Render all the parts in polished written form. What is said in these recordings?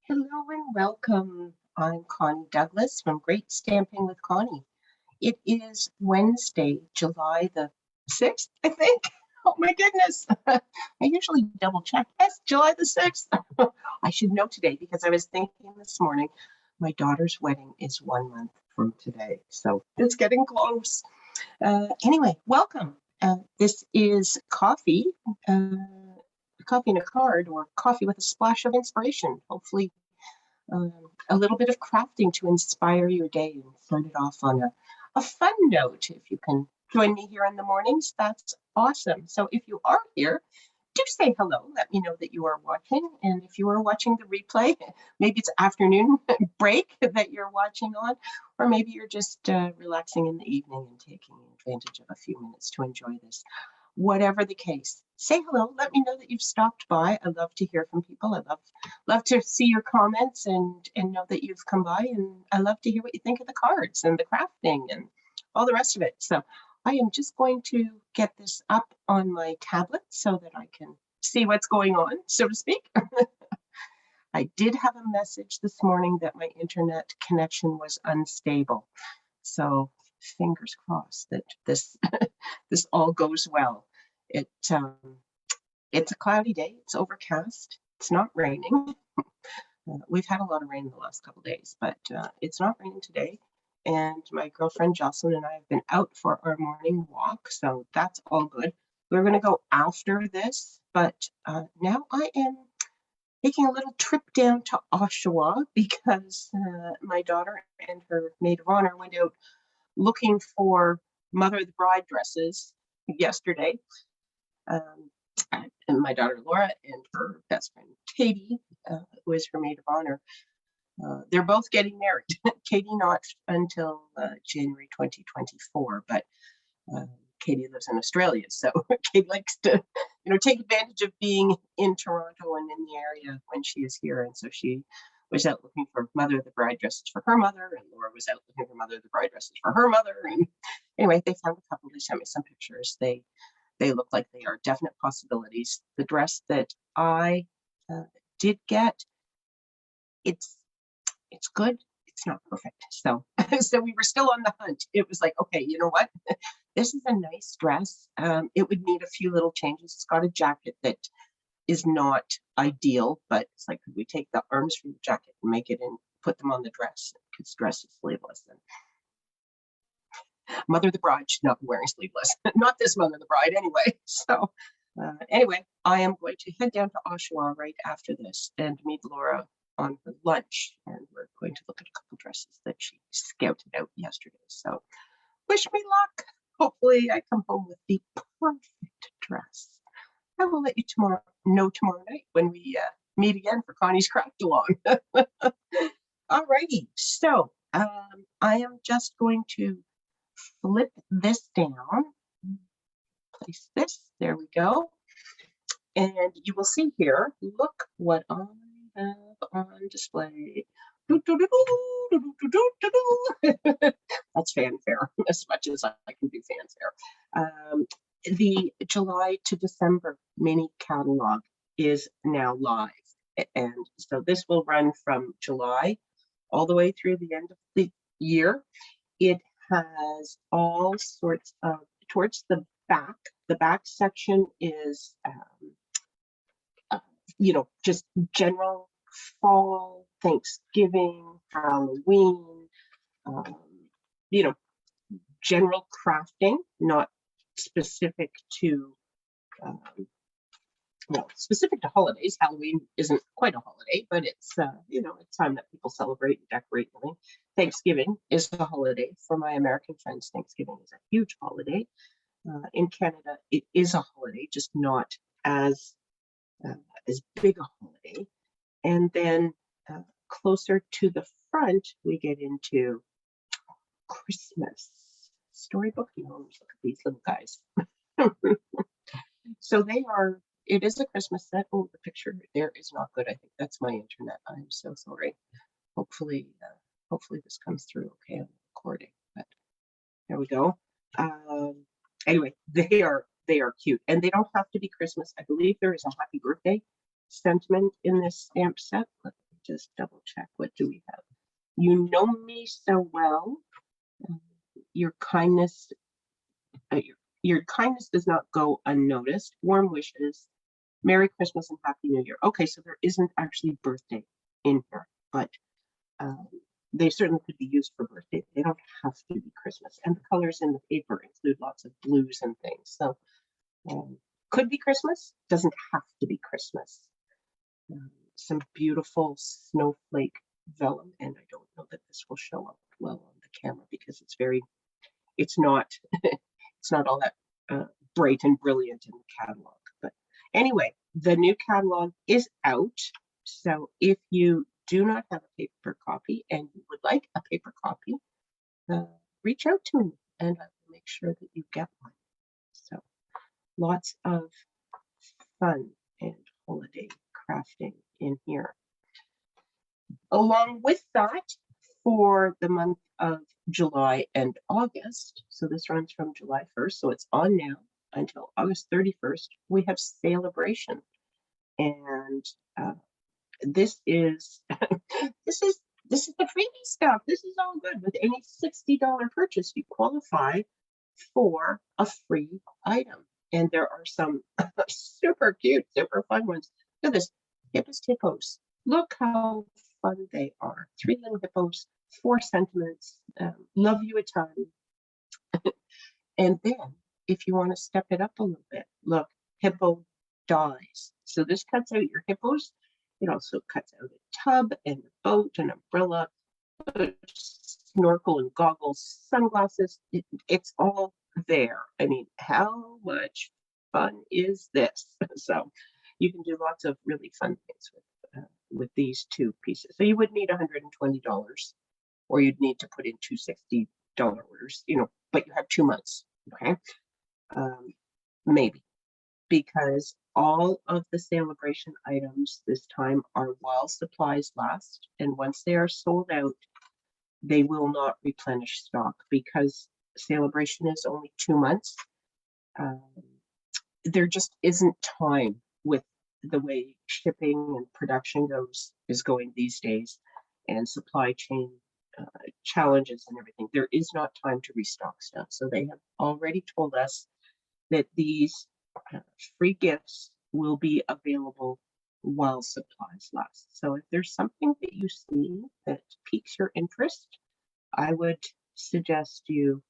Hello and welcome. I'm Connie Douglas from Great Stamping with Connie. It is Wednesday, July the 6th, I think. Oh my goodness. I usually double check. Yes, July the 6th. I should know today because I was thinking this morning my daughter's wedding is 1 month from today. So it's getting close. Anyway, welcome. This is coffee and a card, or coffee with a splash of inspiration. Hopefully um, a little bit of crafting to inspire your day and start it off on a fun note. If you can join me here in the mornings, that's awesome. So if you are here, do say hello. Let me know that you are watching. And if you are watching the replay, maybe it's afternoon break that you're watching on, or maybe you're just relaxing in the evening and taking advantage of a few minutes to enjoy this. Whatever the case, say hello. Let me know that you've stopped by. I love to hear from people. I love to see your comments and know that you've come by. And I love to hear what you think of the cards and the crafting and all the rest of it. So I am just going to get this up on my tablet so that I can see what's going on, so to speak. I did have a message this morning that my internet connection was unstable. So fingers crossed that this this all goes well. It it's a cloudy day. It's overcast. It's not raining. We've had a lot of rain in the last couple of days, but it's not raining today. And my girlfriend Jocelyn and I have been out for our morning walk, so that's all good. We're going to go after this, but now I am taking a little trip down to Oshawa because my daughter and her maid of honor went out looking for Mother of the Bride dresses yesterday. And my daughter Laura and her best friend Katie, who is her maid of honor, they're both getting married. Katie not until January 2024, but Katie lives in Australia, so Katie likes to, take advantage of being in Toronto and in the area when she is here, and so she was out looking for Mother of the Bride dresses for her mother, and Laura was out looking for Mother of the Bride dresses for her mother. And anyway, they found a couple. They sent me some pictures. They look like they are definite possibilities. The dress that I did get, it's good. It's not perfect. So so we were still on the hunt. It was like, okay, you know what? This is a nice dress. It would need a few little changes. It's got a jacket that is not ideal, but it's like, could we take the arms from the jacket and make it and put them on the dress? Because dress is sleeveless. And Mother of the Bride should not be wearing sleeveless. Not this Mother of the Bride anyway. So anyway, I am going to head down to Oshawa right after this and meet Laura on her lunch. And we're going to look at a couple dresses that she scouted out yesterday. So wish me luck. Hopefully I come home with the perfect dress. I will let you know tomorrow night when we meet again for Connie's Craft Along. All righty. So I am just going to flip this down, place this, there we go. And you will see here, look what I have on display. That's fanfare, as much as I can do fanfare. The July to December mini catalog is now live. And so this will run from July all the way through the end of the year. It has all sorts of, towards the back section is, just general fall, Thanksgiving, Halloween, general crafting, not specific to, specific to holidays. Halloween isn't quite a holiday, but it's, it's time that people celebrate and decorate. Thanksgiving is a holiday. For my American friends, Thanksgiving is a huge holiday. In Canada, it is a holiday, just not as big a holiday. And then closer to the front, we get into Christmas. Storybook gnomes. Look at these little guys. So it is a Christmas set. Oh, the picture there is not good. I think that's my internet. I'm so sorry. Hopefully this comes through okay on the recording. But there we go. Anyway, they are cute, and they don't have to be Christmas. I believe there is a happy birthday sentiment in this stamp set. Let me just double check. What do we have? You know me so well. Your kindness, your kindness does not go unnoticed. Warm wishes. Merry Christmas and Happy New Year. Okay, so there isn't actually birthday in here, but they certainly could be used for birthday. They don't have to be Christmas. And the colors in the paper include lots of blues and things. So could be Christmas, doesn't have to be Christmas. Some beautiful snowflake vellum, and I don't know that this will show up well on the camera because it's not it's not all that bright and brilliant in the catalog. But anyway, the new catalog is out. So if you do not have a paper copy and you would like a paper copy, reach out to me and I will make sure that you get one. So lots of fun and holiday crafting in here. Along with that, for the month of July and August, so this runs from July 1st, so it's on now until August 31st, we have Celebration. And this is this is the freebie stuff. This is all good. With any $60 purchase, you qualify for a free item. And there are some super cute, super fun ones. Look at this, Hippest Hippos. Look how fun they are. 3 little hippos, 4 sentiments, love you a ton. And then, if you want to step it up a little bit, look, hippo dies. So this cuts out your hippos. It also cuts out a tub and a boat, an umbrella, snorkel and goggles, sunglasses. It's all there. I mean, how much fun is this? So you can do lots of really fun things with these 2 pieces. So you would need $120, or you'd need to put in 2 $60 orders, but you have 2 months, okay? Maybe, because all of the Celebration items this time are while supplies last, and once they are sold out, they will not replenish stock because Celebration is only 2 months. There just isn't time with the way shipping and production is going these days, and supply chain challenges and everything. There is not time to restock stuff. So they have already told us that these free gifts will be available while supplies last. So if there's something that you see that piques your interest, I would suggest you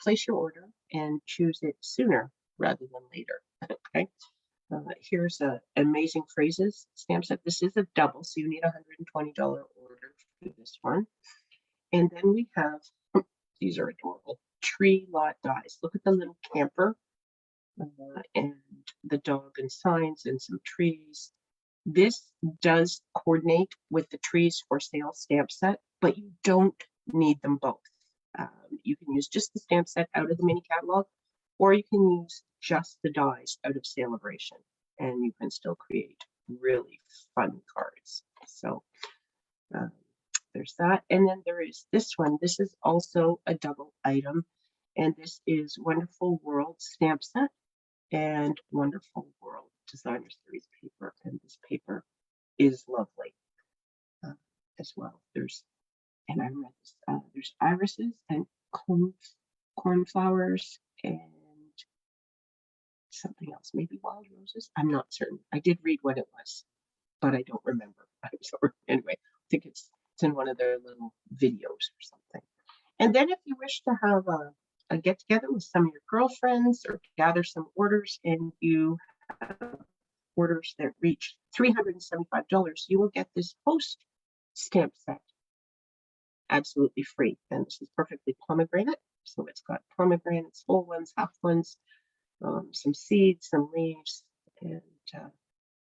place your order and choose it sooner rather than later. Okay. Here's Amazing Phrases stamp set. This is a double, so you need a $120 order for this one. And then we have, these are adorable, tree lot dies. Look at the little camper and the dog and signs and some trees. This does coordinate with the Trees for Sale stamp set, but you don't need them both. You can use just the stamp set out of the mini catalog, or you can use just the dies out of Celebration, and you can still create really fun cards. So there's that. And then there is this one. This is also a double item, and this is Wonderful World stamp set and Wonderful World Designer Series paper, and this paper is lovely as well. There's irises and cornflowers and something else, maybe wild roses. I'm not certain. I did read what it was, but I don't remember. I'm sorry. Anyway, I think it's in one of their little videos or something. And then if you wish to have a get together with some of your girlfriends or gather some orders, and you have orders that reach $375, you will get this Post stamp set absolutely free. And this is perfectly pomegranate. So it's got pomegranates, whole ones, half ones, some seeds, some leaves, and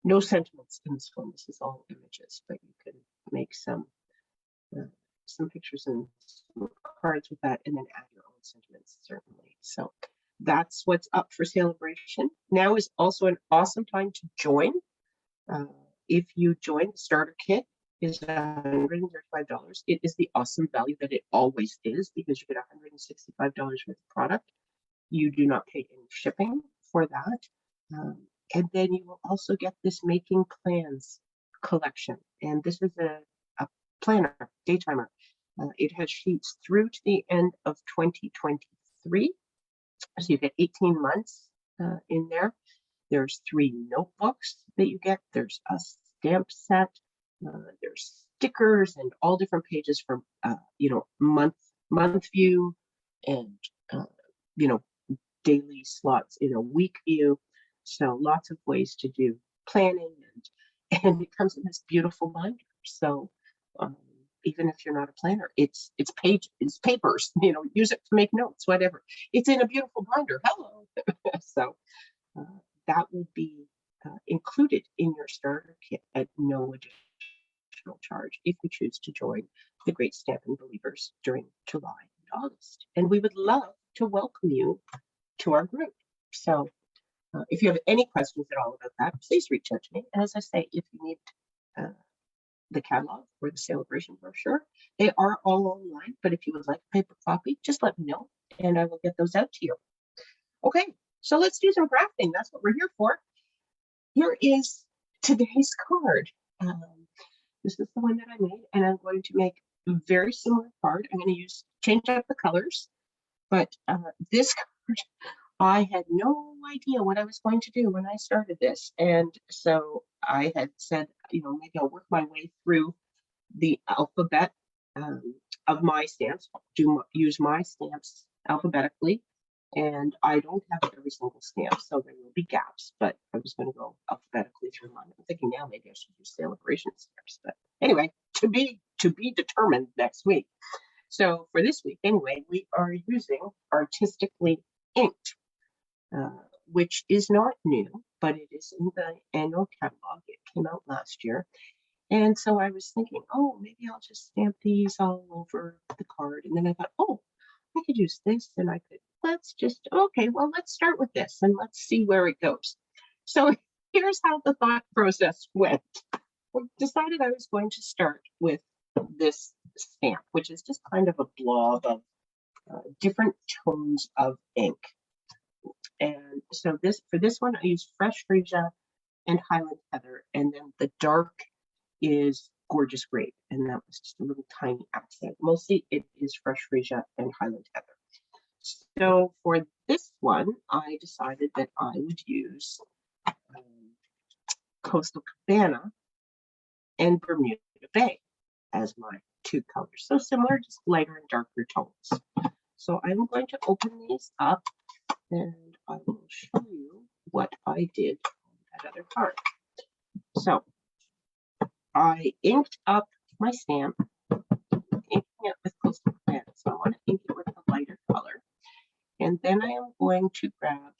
no sentiments in this one. This is all images, but you can make some pictures and some cards with that, and then add your own sentiments, certainly. So that's what's up for Celebration. Now is also an awesome time to join. If you join, the starter kit is $135. It is the awesome value that it always is, because you get $165 worth of product. You do not pay any shipping for that. And then you will also get this Making Plans collection. And this is a planner, day timer. It has sheets through to the end of 2023. So you get 18 months in there. There's 3 notebooks that you get. There's a stamp set. There's stickers and all different pages from, month view and, daily slots in a week view. So lots of ways to do planning, and it comes in this beautiful binder. So even if you're not a planner, it's papers, use it to make notes, whatever. It's in a beautiful binder. Hello. So that will be included in your starter kit at no additional charge if you choose to join the Great Stampin' Believers during July and August. And we would love to welcome you to our group. So if you have any questions at all about that, please reach out to me. And as I say, if you need the catalog or the celebration brochure, they are all online. But if you would like a paper copy, just let me know and I will get those out to you. Okay, so let's do some crafting. That's what we're here for. Here is today's card. This is the one that I made, and I'm going to make a very similar card. I'm going to change up the colors, but this card, I had no idea what I was going to do when I started this. And so I had said, maybe I'll work my way through the alphabet of my stamps, use my stamps alphabetically. And I don't have every single stamp, so there will be gaps, but I was going to go alphabetically through mine. I'm thinking now maybe I should use celebration stamps, but anyway, to be determined next week. So for this week, anyway, we are using Artistically Inked, which is not new, but it is in the annual catalog. It came out last year. And so I was thinking, oh, maybe I'll just stamp these all over the card. And then I thought, oh, I could use this, and I could, let's start with this and let's see where it goes. So here's how the thought process went. I decided I was going to start with this stamp, which is just kind of a blob of different tones of ink. And so for this one, I used Fresh Freesia and Highland Heather, and then the dark is Gorgeous Grape, and that was just a little tiny accent. Mostly it is Fresh Freesia and Highland Heather. So for this one, I decided that I would use Coastal Cabana and Bermuda Bay as my 2 colors. So similar, just lighter and darker tones. So I'm going to open these up and I will show you what I did on that other card. So I inked up my stamp, inking it with Coastal Cabana. So I want to ink it with a lighter color. And then I am going to grab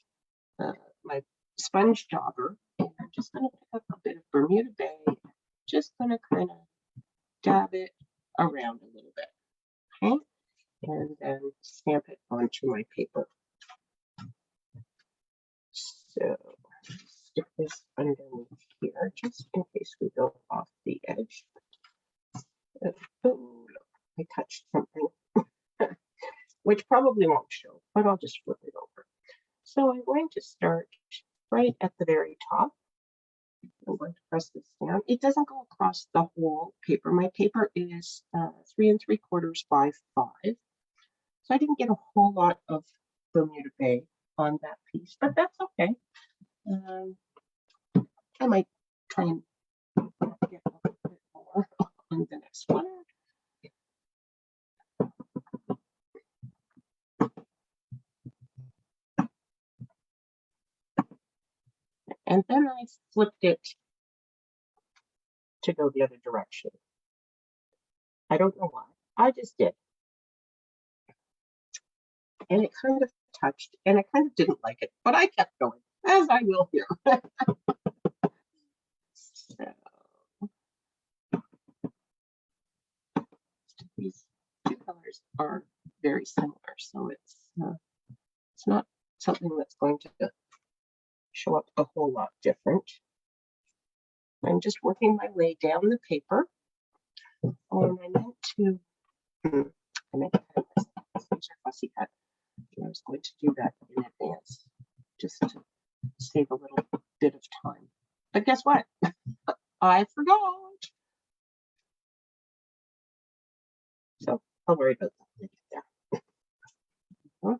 my sponge dauber, and I'm just going to pick up a bit of Bermuda Bay. Just going to kind of dab it around a little bit, okay? And then stamp it onto my paper. So stick this underneath here, just in case we go off the edge. Oh, look, I touched something, which probably won't show, but I'll just flip it over. So I'm going to start right at the very top. I'm going to press this down. It doesn't go across the whole paper. My paper is 3 3/4 by 5. So I didn't get a whole lot of Bermuda Bay on that piece, but that's okay. I might try and get a little bit more on the next one. And then I flipped it to go the other direction. I don't know why. I just did. And it kind of touched, and I kind of didn't like it, but I kept going, as I will here. So these 2 colors are very similar, so it's not something that's going to show up a whole lot different. I'm just working my way down the paper. Oh, and I meant to cut this fussy cut. I was going to do that in advance, just to save a little bit of time. But guess what? I forgot. So I'll worry about that when I get there.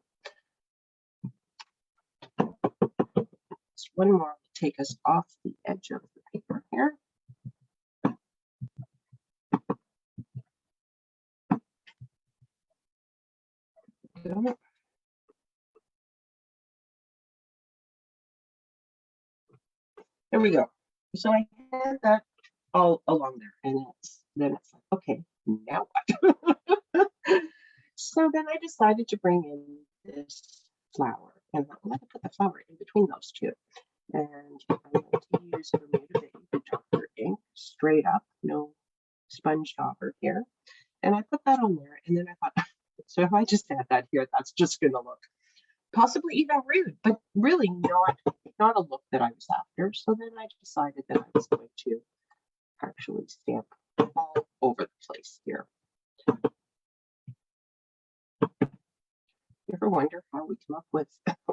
Just one more to take us off the edge of the paper here. There we go. So I had that all along there, and then it's like, okay, now what? So then I decided to bring in this flower, and I'm going to put the flower in between those two. And I'm going to use Bermuda Baby Darker ink, straight up, no sponge dauber here. And I put that on there, and then I thought, so if I just add that here, that's just going to look possibly even rude, but really not a look that I was after. So then I decided that I was going to actually stamp all over the place here. You ever wonder how we come up with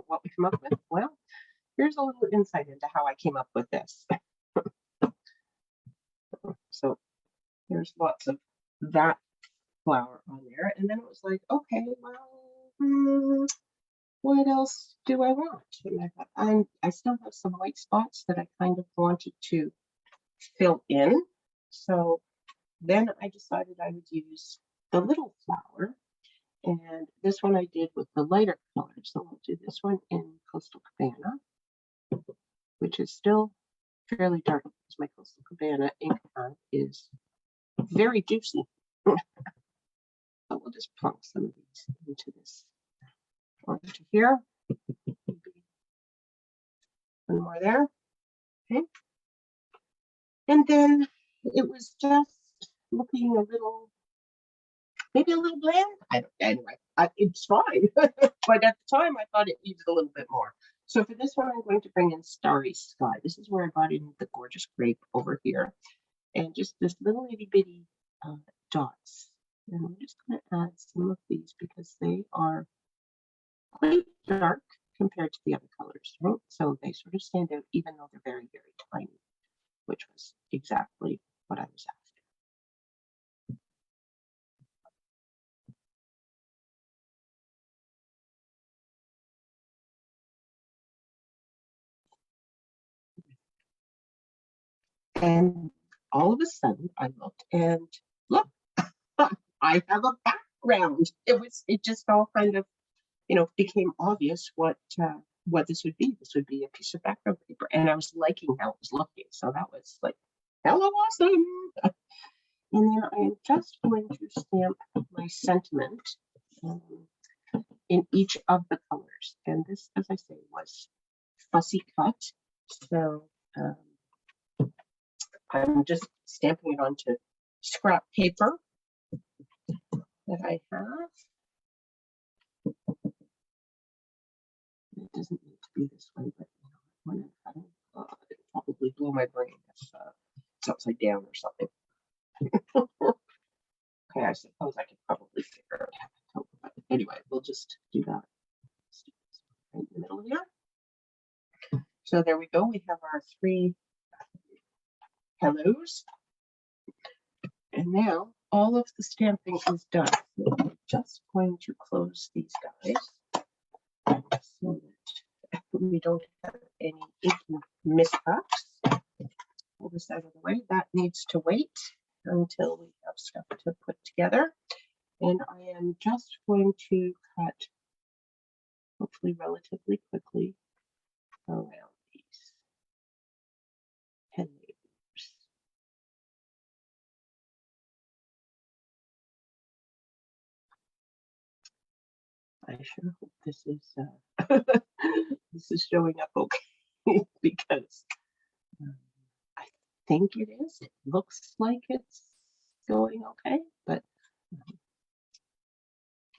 what we come up with? Well, here's a little insight into how I came up with this. So there's lots of that flower on there, and then it was like, okay, well, what else do I want? And I thought, I still have some white spots that I kind of wanted to fill in. So then I decided I would use the little flower. And this one I did with the lighter color. So I'll do this one in Coastal Cabana, which is still fairly dark because my Coastal Cabana ink pad is very juicy. So we'll just plunk some of these into this onto here. One more there. Okay. And then it was just looking a little, maybe a little bland. Anyway, it's fine. But at the time, I thought it needed a little bit more. So for this one, I'm going to bring in Starry Sky. This is where I brought in the gorgeous grape over here. And just this little itty bitty dots. And I'm just going to add some of these because they are quite dark compared to the other colors, right? So they sort of stand out even though they're very, very tiny, which was exactly what I was after. And all of a sudden I looked and look, I have a background. It just all kind of, became obvious what this would be. This would be a piece of background paper. And I was liking how it was looking. So that was like, hello, awesome. And then I am just going to stamp my sentiment in each of the colors. And this, as I say, was fussy cut. So I'm just stamping it onto scrap paper that I have. It doesn't need to be this way, but when I'm cutting, it'll probably blow my brain if it's upside down or something. Okay, I suppose I could probably figure out how to cope, but anyway, we'll just do that right in the middle here. So there we go. We have our 3 hellos. And now all of the stamping is done. So I'm just going to close these guys so that we don't have any inky mishaps. Pull this out of the way. That needs to wait until we have stuff to put together. And I am just going to cut, hopefully relatively quickly, around these head labels. I sure hope this is this is showing up okay because I think it is. It looks like it's going okay, but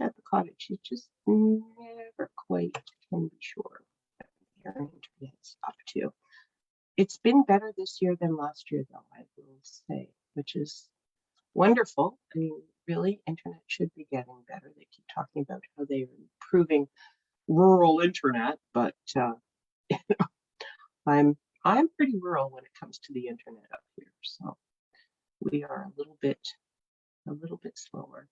at the cottage, you just never quite can be sure what your internet's up to. It's been better this year than last year, though, I will say, which is wonderful. I mean, really, internet should be getting better. They keep talking about how they're improving rural internet, but I'm pretty rural when it comes to the internet up here. so we are a little bit slower.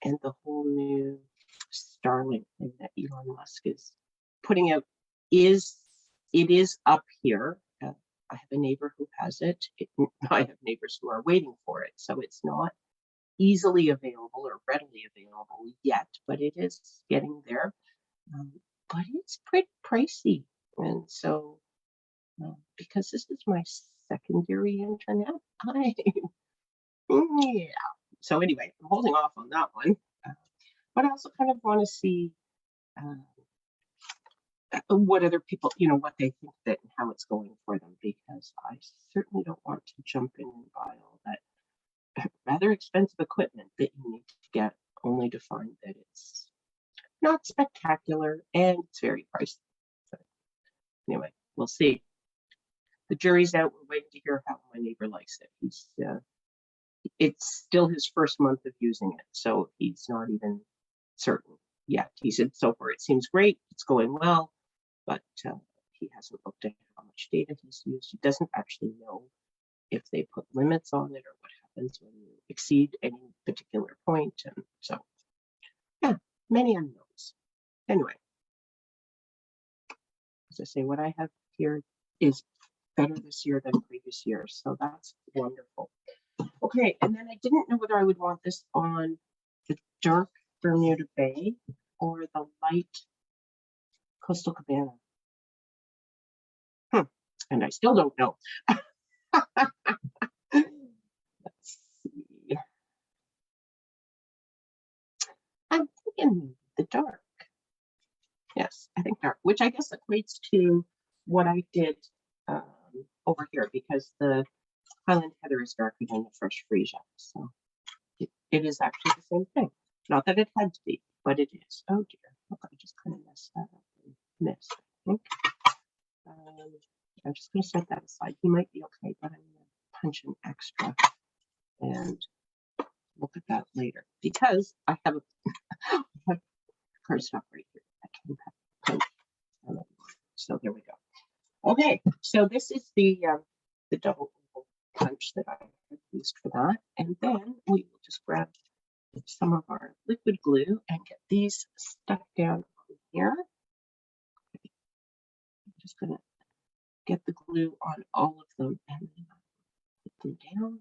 And the whole new Starlink thing that Elon Musk is putting out is up here. I have a neighbor who has it. I have neighbors who are waiting for it, so it's not easily available or readily available yet, but it is getting there. But it's pretty pricey, and so because this is my secondary internet, yeah. So anyway, I'm holding off on that one, but I also kind of want to see what other people, what they think that and how it's going for them, because I certainly don't want to jump in and buy all that rather expensive equipment that you need to get only to find that it's not spectacular and it's very pricey. But anyway, we'll see. The jury's out. We're waiting to hear how my neighbor likes it. It's still his first month of using it, so he's not even certain yet. He said, so far it seems great, it's going well, but he hasn't looked at how much data he's used. He doesn't actually know if they put limits on it or what happens when you exceed any particular point. And so, yeah, many unknowns. Anyway, as I say, what I have here is better this year than previous years, so that's wonderful. Okay, and then I didn't know whether I would want this on the dark Bermuda Bay or the light Coastal Cabana. And I still don't know. Let's see. I'm thinking the dark. Yes, I think dark, which I guess equates to what I did over here, because the Highland Heather is darker than the Fresh Freesia. So it is actually the same thing. Not that it had to be, but it is. Oh dear. Look, I just kind of messed that up and missed, I think. I'm just going to set that aside. He might be okay, but I'm going to punch an extra and look at that later, because I have a card stop right here. I can punch. So there we go. Okay, so this is the double punch that I have used for that, and then we will just grab some of our liquid glue and get these stuck down on here. I'm just going to get the glue on all of them and then put them down.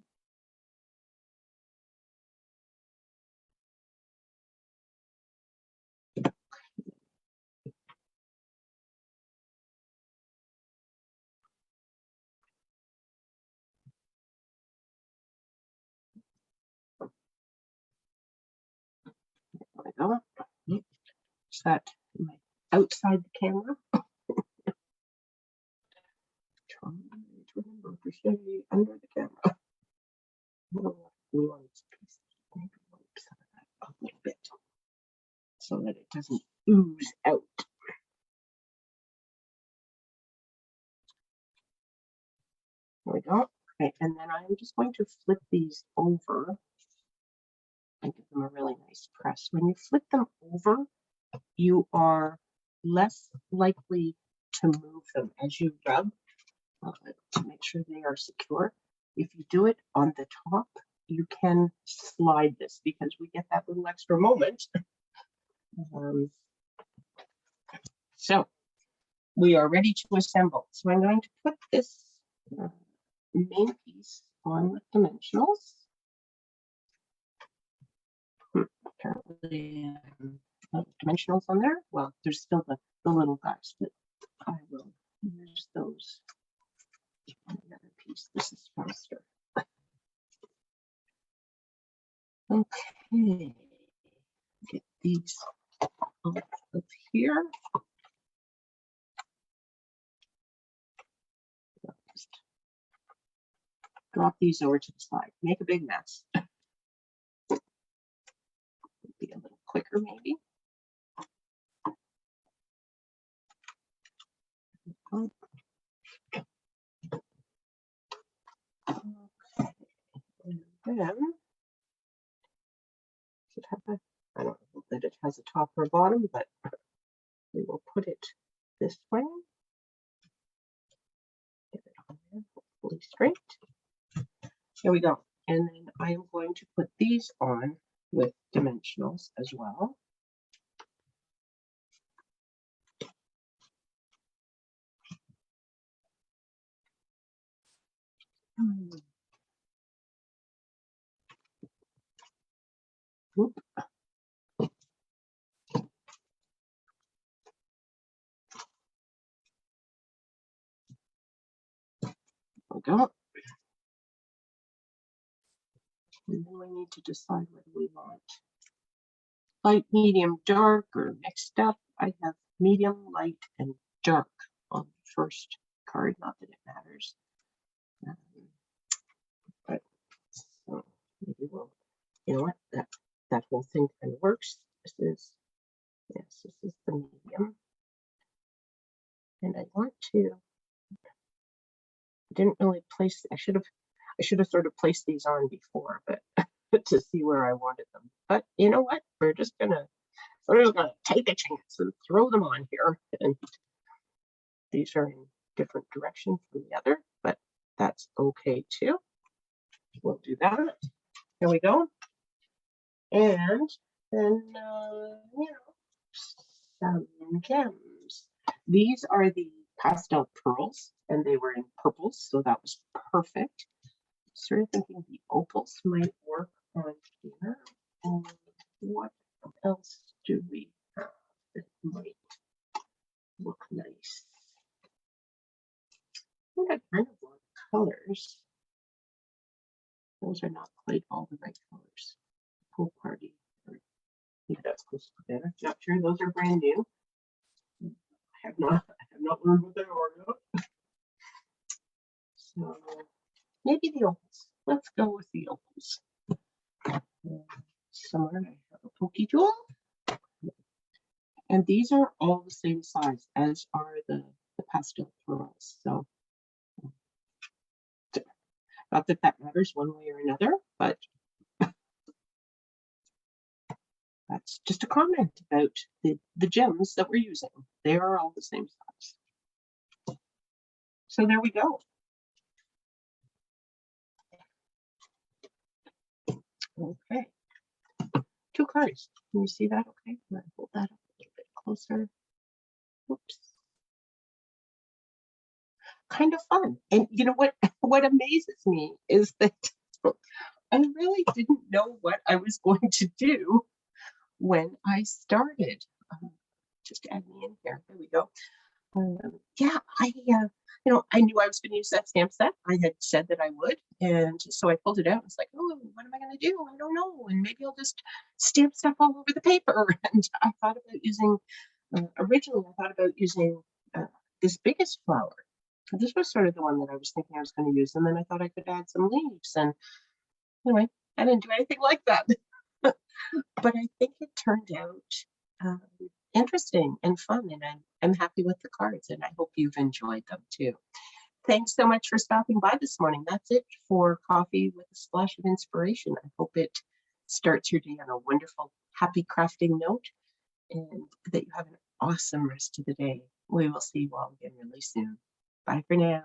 There we go. Is that outside the camera? Trying to remember to stay under the camera. Glue on this piece. Maybe wipe some of that a little bit so that it doesn't ooze out. There we go. Okay, and then I'm just going to flip these over and give them a really nice press. When you flip them over, you are less likely to move them as you rub to make sure they are secure. If you do it on the top, you can slide this because we get that little extra moment. So we are ready to assemble. So I'm going to put this main piece on with dimensionals. Apparently dimensionals on there. Well, there's still the little guys, but I will use those on another piece. This is faster. Okay, get these up here. Just drop these over to the side. Make a big mess. Be a little quicker, maybe. Okay, and then should have a, I don't know that it has a top or a bottom, but we will put it this way. Get it on there, hopefully Great. Here we go. And then I am going to put these on with dimensionals as well. Oop. There we go. And then we need to decide whether we want light, medium, dark, or mixed up. I have medium, light, and dark on the first card. Not that it matters. But so maybe we'll, you know what, that whole thing kind of works. This is the medium. And I want to, I didn't really place, I should have sort of placed these on before, but to see where I wanted them. But you know what? We're just gonna take a chance and throw them on here. And these are in different directions from the other, but that's okay too. We'll do that. There we go. And then some gems. These are the pastel pearls, and they were in purples, so that was perfect. Sort of thinking the opals might work on here. And what else do we have that might look nice? I think I kind of want colors. Those are not quite all the right colors. Pool party. Maybe that's close to better. Not sure. Those are brand new. I have not learned what they are yet. So maybe the opals. Let's go with the opals. Somewhere I have a pokey tool. And these are all the same size as are the pastel pearls. So not that that matters one way or another, but that's just a comment about the gems that we're using. They are all the same size. So there we go. Okay. 2 cards. Can you see that? Okay. I'm going to hold that up a little bit closer. Oops. Kind of fun. And you know what? What amazes me is that I really didn't know what I was going to do when I started. Just add me in here. There we go. Yeah, I knew I was going to use that stamp set. I had said that I would, and so I pulled it out. It's like, oh, what am I going to do? I don't know. And maybe I'll just stamp stuff all over the paper. And I thought about using. Originally, I thought about using this biggest flower. This was sort of the one that I was thinking I was going to use, and then I thought I could add some leaves. And anyway, I didn't do anything like that. But I think it turned out interesting and fun, and I'm happy with the cards, and I hope you've enjoyed them too. Thanks so much for stopping by this morning. That's it for Coffee with a Splash of Inspiration. I hope it starts your day on a wonderful, happy crafting note, and that you have an awesome rest of the day. We will see you all again really soon. Bye for now.